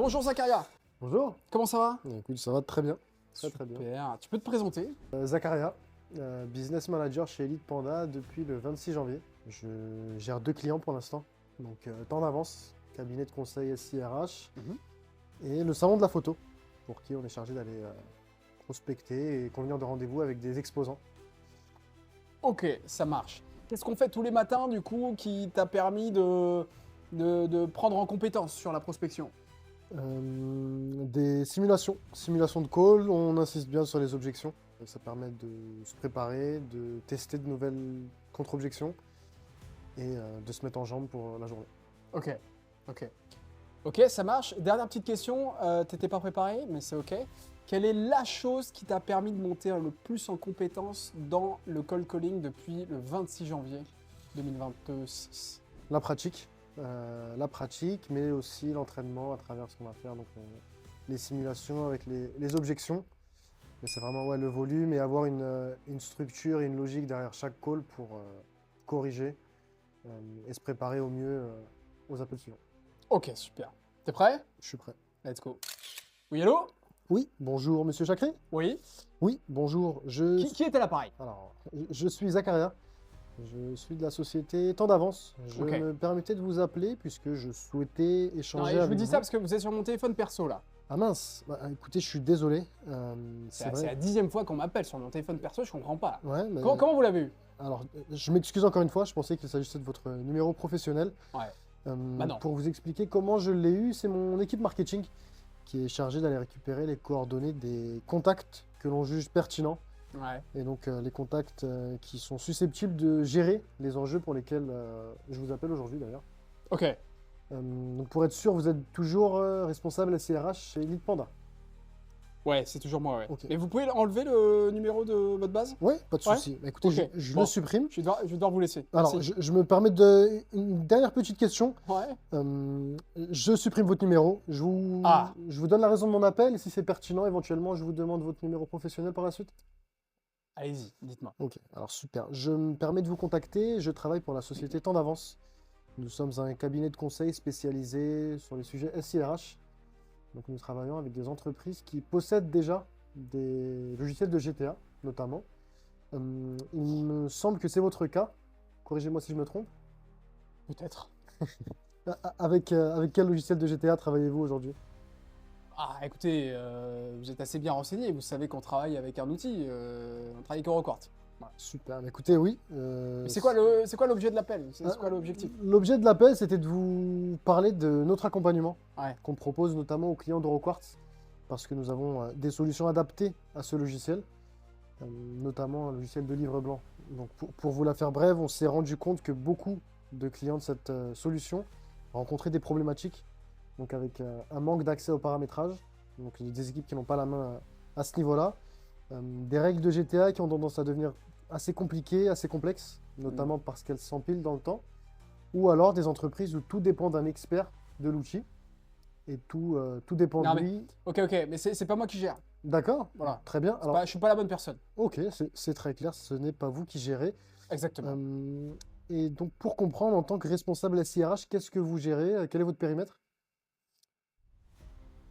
Bonjour Zakaria, Bonjour. comment ça va? Écoute, ça va très bien. Très bien. Super, tu peux te présenter? Zakaria, business manager chez Elite Panda depuis le 26 janvier. Je gère 2 clients pour l'instant. Donc, temps d'avance, cabinet de conseil SIRH et le salon de la photo, pour qui on est chargé d'aller prospecter et convenir de rendez-vous avec des exposants. Ok, ça marche. Qu'est-ce qu'on fait tous les matins du coup qui t'a permis de prendre en compétence sur la prospection? Des simulations de call, on insiste bien sur les objections. Ça permet de se préparer, de tester de nouvelles contre-objections et de se mettre en jambe pour la journée. Ok, ok. Ok, ça marche. Dernière petite question, t'étais pas préparé, mais c'est ok. Quelle est la chose qui t'a permis de monter le plus en compétence dans le cold calling depuis le 26 janvier 2026? La pratique, mais aussi l'entraînement à travers ce qu'on va faire, donc les simulations avec les objections. Mais c'est vraiment le volume et avoir une structure et une logique derrière chaque call pour corriger et se préparer au mieux aux appels suivants. Ok, super. T'es prêt? Je suis prêt. Let's go. Oui, allô? Oui, bonjour Monsieur Chakri. Oui. Oui, bonjour. Qui était à l'appareil? Alors, je suis Zakaria. Je suis de la société Temps d'avance. Je Ok. me permettais de vous appeler puisque je souhaitais Non, échanger et je avec vous dis vous. ça parce que vous êtes sur mon téléphone perso là. Ah mince, écoutez, je suis désolé. C'est vrai. la 10e fois qu'on m'appelle sur mon téléphone perso, je comprends pas. Là. Ouais, mais... Comment vous l'avez eu? Alors, je m'excuse encore une fois, je pensais qu'il s'agissait de votre numéro professionnel. Ouais. Bah non. Pour vous expliquer comment je l'ai eu, c'est mon équipe marketing qui est chargée d'aller récupérer les coordonnées des contacts que l'on juge pertinents. Ouais. Et donc les contacts qui sont susceptibles de gérer les enjeux pour lesquels je vous appelle aujourd'hui d'ailleurs. Ok. Donc pour être sûr, vous êtes toujours responsable SIRH chez Elite Panda. Ouais, c'est toujours moi, ouais. Ok. Mais vous pouvez enlever le numéro de votre base? Oui, pas de Ouais. souci. Bah, écoutez, Ok. je Bon. le supprime. Je vais devoir vous laisser. Alors, Merci. je me permets de... Une dernière petite question. Ouais. Je supprime votre numéro. Je vous donne la raison de mon appel. Et si c'est pertinent, éventuellement, je vous demande votre numéro professionnel par la suite. Allez-y, dites-moi. Ok, alors super. Je me permets de vous contacter. Je travaille pour la société Temps d'avance. Nous sommes un cabinet de conseil spécialisé sur les sujets SIRH. Donc nous travaillons avec des entreprises qui possèdent déjà des logiciels de GTA, notamment. Il me semble que c'est votre cas. Corrigez-moi si je me trompe. Peut-être. Avec quel logiciel de GTA travaillez-vous aujourd'hui? Ah, écoutez, vous êtes assez bien renseigné. Vous savez qu'on travaille avec un outil. On travaille avec EuroQuart. Voilà. Super, mais écoutez, oui. Mais c'est quoi l'objet de l'appel? C'est quoi l'objectif? L'objet de l'appel, c'était de vous parler de notre accompagnement Ouais. qu'on propose notamment aux clients d'EuroQuart, parce que nous avons des solutions adaptées à ce logiciel, notamment un logiciel de livre blanc. Donc pour vous la faire brève, on s'est rendu compte que beaucoup de clients de cette solution rencontraient des problématiques, donc avec un manque d'accès au paramétrage, donc des équipes qui n'ont pas la main à ce niveau-là, des règles de GTA qui ont tendance à devenir assez compliquées, assez complexes, notamment parce qu'elles s'empilent dans le temps, ou alors des entreprises où tout dépend d'un expert de l'outil, et tout dépend Non, de mais- lui. Ok, mais c'est pas moi qui gère. D'accord, Voilà. très bien. Alors, Je suis pas la bonne personne. ok, c'est très clair, ce n'est pas vous qui gérez. Exactement. Et donc, pour comprendre, en tant que responsable SIRH, qu'est-ce que vous gérez? Quel est votre périmètre?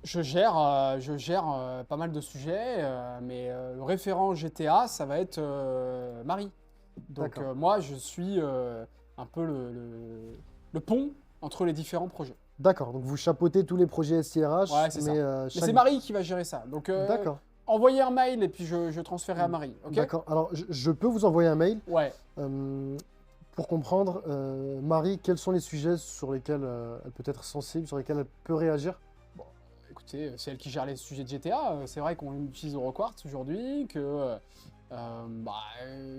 Je gère pas mal de sujets, mais le référent GTA, ça va être Marie. Donc D'accord. moi, je suis un peu le pont entre les différents projets. D'accord, donc vous chapeautez tous les projets SIRH, Ouais, c'est ça. mais Mais chaque... c'est Marie qui va gérer ça. Donc D'accord, envoyez un mail et puis je transférerai à Marie. Ok? d'accord. Alors, je peux vous envoyer un mail Ouais. pour comprendre, Marie, quels sont les sujets sur lesquels elle peut être sensible, sur lesquels elle peut réagir? Écoutez, c'est elle qui gère les sujets de GTA. C'est vrai qu'on utilise EuroQuart aujourd'hui, que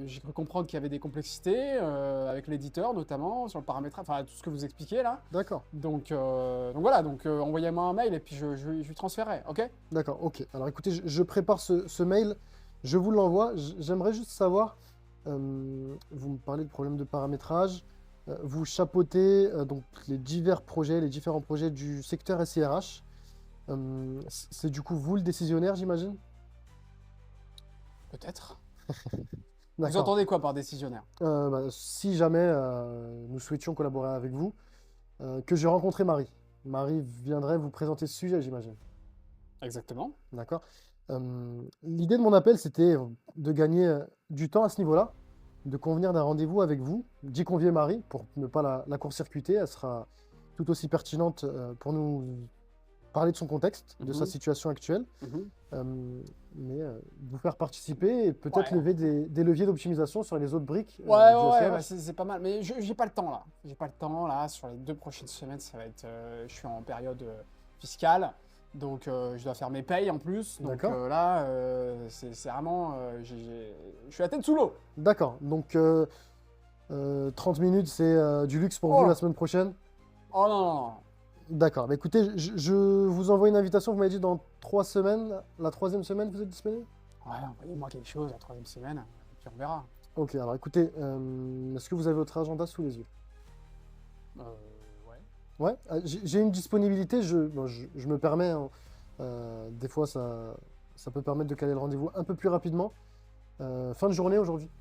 j'ai cru comprendre qu'il y avait des complexités avec l'éditeur notamment, sur le paramétrage, enfin tout ce que vous expliquez là. D'accord, Donc voilà, envoyez-moi un mail et puis je lui transférerai, ok? d'accord, ok. Alors écoutez, je prépare ce mail, je vous l'envoie. J'aimerais juste savoir, vous me parlez de problèmes de paramétrage, vous chapeautez donc les différents projets du secteur SIRH. C'est du coup vous le décisionnaire, j'imagine? Peut-être. Vous D'accord. entendez quoi par décisionnaire? Si jamais nous souhaitions collaborer avec vous, que j'ai rencontré Marie. Marie viendrait vous présenter ce sujet, j'imagine. Exactement. D'accord? L'idée de mon appel, c'était de gagner du temps à ce niveau-là, de convenir d'un rendez-vous avec vous, d'y convier Marie pour ne pas la court-circuiter. Elle sera tout aussi pertinente pour nous parler de son contexte, de sa Mhm. situation actuelle, Mhm. mais vous faire participer et peut-être Ouais. lever des leviers d'optimisation sur les autres briques Ouais, ouais, du ouais, bah, SRH. c'est pas mal. Mais j'ai pas le temps là. J'ai pas le temps là. Sur les 2 prochaines semaines, ça va être. Je suis en période fiscale. Donc je dois faire mes payes en plus. Donc D'accord? là, c'est vraiment. Je suis la tête sous l'eau. D'accord. Donc 30 minutes, c'est du luxe pour vous la Oh! semaine prochaine. Oh non, non, non. D'accord. Bah, écoutez, je vous envoie une invitation. Vous m'avez dit dans 3 semaines. La troisième semaine, vous êtes disponible? Ouais, envoyez-moi quelque chose la 3e semaine. Et puis on verra. Ok. Alors écoutez, est-ce que vous avez votre agenda sous les yeux? Euh, ouais. Ouais. J'ai une disponibilité. Bon, je me permets, hein, des fois, ça peut permettre de caler le rendez-vous un peu plus rapidement. Fin de journée aujourd'hui.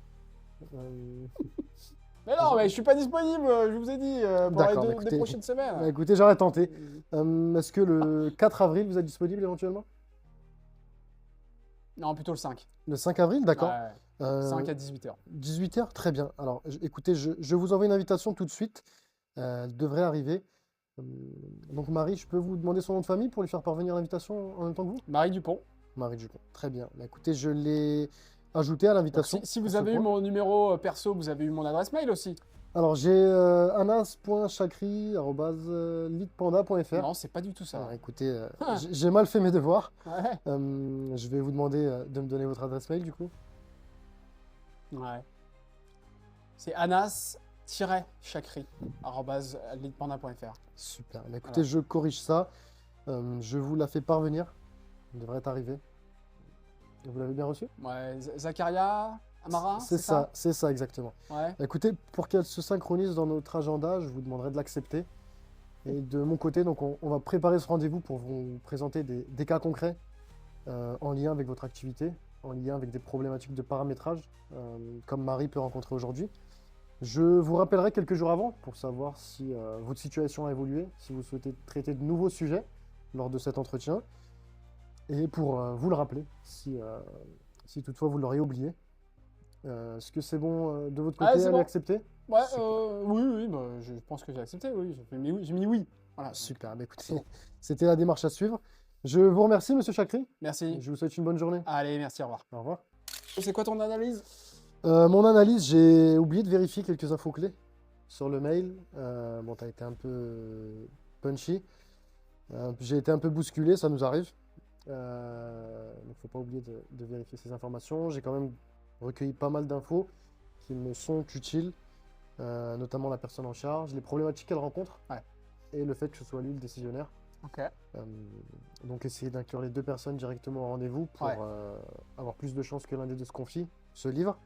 Euh, Mais non, mais je suis pas disponible, je vous ai dit, pendant les D'accord. Bah, deux écoutez, prochaines semaines. bah, écoutez, j'aurais tenté. Est-ce que le 4 avril, vous êtes disponible éventuellement? Non, plutôt le 5. Le 5 avril, d'accord. Ouais, 5 Euh, à 18h. 18h, très bien. Alors, écoutez, je vous envoie une invitation tout de suite. Elle devrait arriver. Euh, donc, Marie, je peux vous demander son nom de famille pour lui faire parvenir l'invitation en même temps que vous? Marie Dupont. Marie Dupont, très bien. Bah, écoutez, je l'ai ajouté à Donc si, l'invitation si pour vous ce avez eu point. mon numéro perso, vous avez eu mon adresse mail aussi. Alors, j'ai anas.chakri@leadpanda.fr. Non, c'est pas du tout ça. Alors, écoutez, Ah, j'ai mal fait mes devoirs. ouais. Je vais vous demander de me donner votre adresse mail, du coup. Ouais. C'est anas-chakri@leadpanda.fr. Super. Bah, écoutez, Voilà. je corrige ça. Je vous la fais parvenir. Elle devrait être arrivée. Vous l'avez bien reçu? Ouais, Zakaria Amara, C'est c'est ça? c'est ça exactement. Ouais. Bah, écoutez, pour qu'elle se synchronise dans notre agenda, je vous demanderai de l'accepter. Et de mon côté, donc on va préparer ce rendez-vous pour vous présenter des cas concrets en lien avec votre activité, en lien avec des problématiques de paramétrage, comme Marie peut rencontrer aujourd'hui. Je vous rappellerai quelques jours avant pour savoir si votre situation a évolué, si vous souhaitez traiter de nouveaux sujets lors de cet entretien, et pour vous le rappeler si toutefois vous l'auriez oublié. Est-ce que c'est bon de votre Ah, côté c'est à bon. l'accepter? Ouais, Super. oui, oui, bah, je pense que j'ai accepté, oui. J'ai mis oui. Voilà. Donc, Super, bah écoutez, bon, c'était la démarche à suivre. Je vous remercie, Monsieur Chakri. merci. Je vous souhaite une bonne journée. Allez, merci, au revoir. Au revoir. C'est quoi ton analyse? Mon analyse, j'ai oublié de vérifier quelques infos clés sur le mail. Bon, tu as été un peu punchy. J'ai été un peu bousculé, ça nous arrive. Donc, il ne faut pas oublier de vérifier ces informations. J'ai quand même recueilli pas mal d'infos qui me sont utiles, notamment la personne en charge, les problématiques qu'elle rencontre Ouais. et le fait que ce soit lui le décisionnaire. Ok. Donc, essayer d'inclure les deux personnes directement au rendez-vous pour Ouais. avoir plus de chances que l'un des deux se confie, se livre.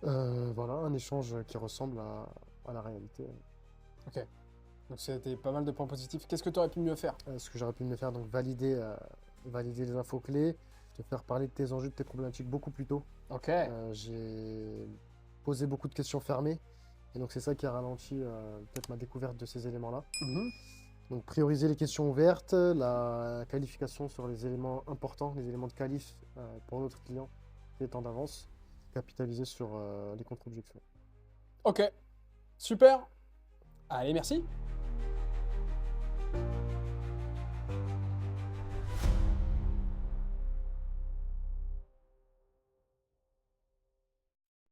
Voilà, un échange qui ressemble à la réalité. Ok. Donc c'était pas mal de points positifs. Qu'est-ce que tu aurais pu mieux faire? Ce que j'aurais pu me faire, donc valider les infos clés, te faire parler de tes enjeux, de tes problématiques beaucoup plus tôt. Ok. J'ai posé beaucoup de questions fermées, et donc c'est ça qui a ralenti peut-être ma découverte de ces éléments-là. Mhm. Donc prioriser les questions ouvertes, la qualification sur les éléments importants, les éléments de qualif pour notre client, les temps d'avance, capitaliser sur les contre-objections. Ok. Super. Allez, merci.